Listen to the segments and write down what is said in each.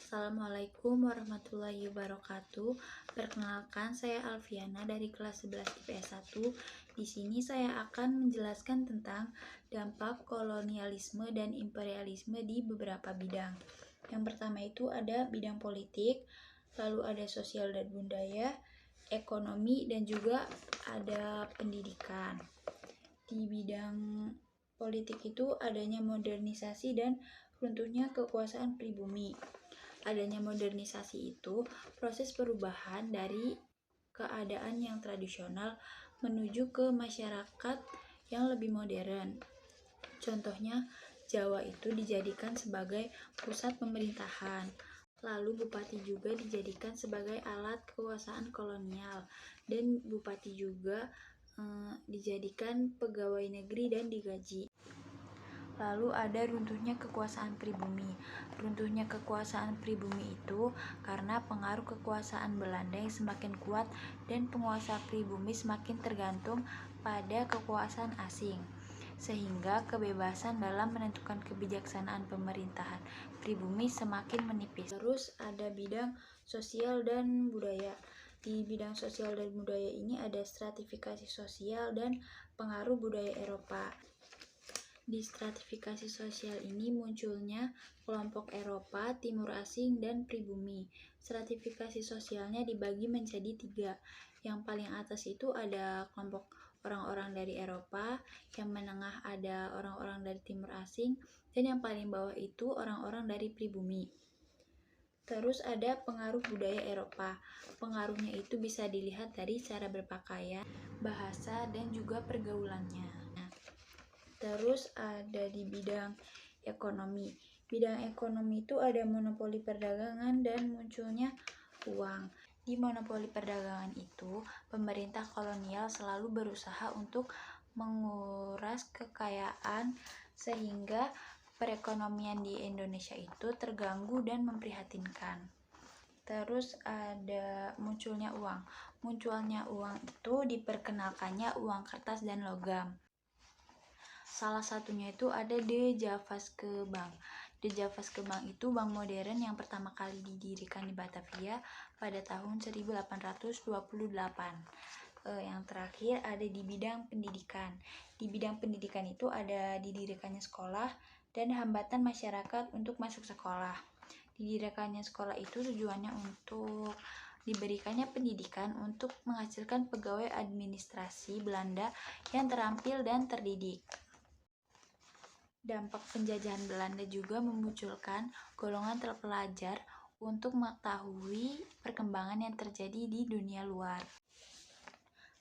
Assalamualaikum warahmatullahi wabarakatuh. Perkenalkan, saya Alfiana dari kelas 11 IPS 1. Di sini saya akan menjelaskan tentang dampak kolonialisme dan imperialisme di beberapa bidang. Yang pertama itu ada bidang politik, lalu ada sosial dan budaya, ekonomi, dan juga ada pendidikan. Di bidang politik itu adanya modernisasi dan runtuhnya kekuasaan pribumi. Adanya modernisasi itu proses perubahan dari keadaan yang tradisional menuju ke masyarakat yang lebih modern. Contohnya, Jawa itu dijadikan sebagai pusat pemerintahan. Lalu bupati juga dijadikan sebagai alat kekuasaan kolonial, dan bupati juga dijadikan pegawai negeri dan digaji. Lalu ada runtuhnya kekuasaan pribumi. Runtuhnya kekuasaan pribumi itu karena pengaruh kekuasaan Belanda yang semakin kuat dan penguasa pribumi semakin tergantung pada kekuasaan asing, sehingga kebebasan dalam menentukan kebijaksanaan pemerintahan pribumi semakin menipis. Terus ada bidang sosial dan budaya. Di bidang sosial dan budaya ini ada stratifikasi sosial dan pengaruh budaya Eropa. Di stratifikasi sosial ini munculnya kelompok Eropa, Timur Asing, dan pribumi. Stratifikasi sosialnya dibagi menjadi 3. Yang paling atas itu ada kelompok orang-orang dari Eropa, yang menengah ada orang-orang dari Timur Asing, dan yang paling bawah itu orang-orang dari pribumi. Terus ada pengaruh budaya Eropa. Pengaruhnya itu bisa dilihat dari cara berpakaian, bahasa, dan juga pergaulannya. Terus ada di bidang ekonomi. Bidang ekonomi itu ada monopoli perdagangan dan munculnya uang. Di monopoli perdagangan itu, pemerintah kolonial selalu berusaha untuk menguras kekayaan sehingga perekonomian di Indonesia itu terganggu dan memprihatinkan. Terus ada munculnya uang. Munculnya uang itu diperkenalkannya uang kertas dan logam. Salah satunya itu ada De Javaske Bank. De Javaske Bank itu bank modern yang pertama kali didirikan di Batavia pada tahun 1828. Yang terakhir ada di bidang pendidikan. Di bidang pendidikan itu ada didirikannya sekolah dan hambatan masyarakat untuk masuk sekolah. Didirikannya sekolah itu tujuannya untuk diberikannya pendidikan untuk menghasilkan pegawai administrasi Belanda yang terampil dan terdidik. Dampak penjajahan Belanda juga memunculkan golongan terpelajar untuk mengetahui perkembangan yang terjadi di dunia luar.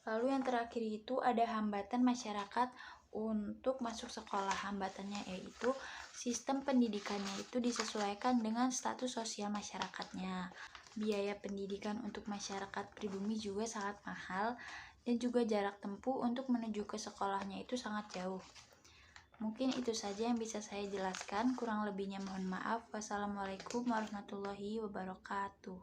Lalu yang terakhir itu ada hambatan masyarakat untuk masuk sekolah. Hambatannya yaitu sistem pendidikannya itu disesuaikan dengan status sosial masyarakatnya. Biaya pendidikan untuk masyarakat pribumi juga sangat mahal, dan juga jarak tempuh untuk menuju ke sekolahnya itu sangat jauh. Mungkin itu saja yang bisa saya jelaskan, kurang lebihnya mohon maaf. Wassalamualaikum warahmatullahi wabarakatuh.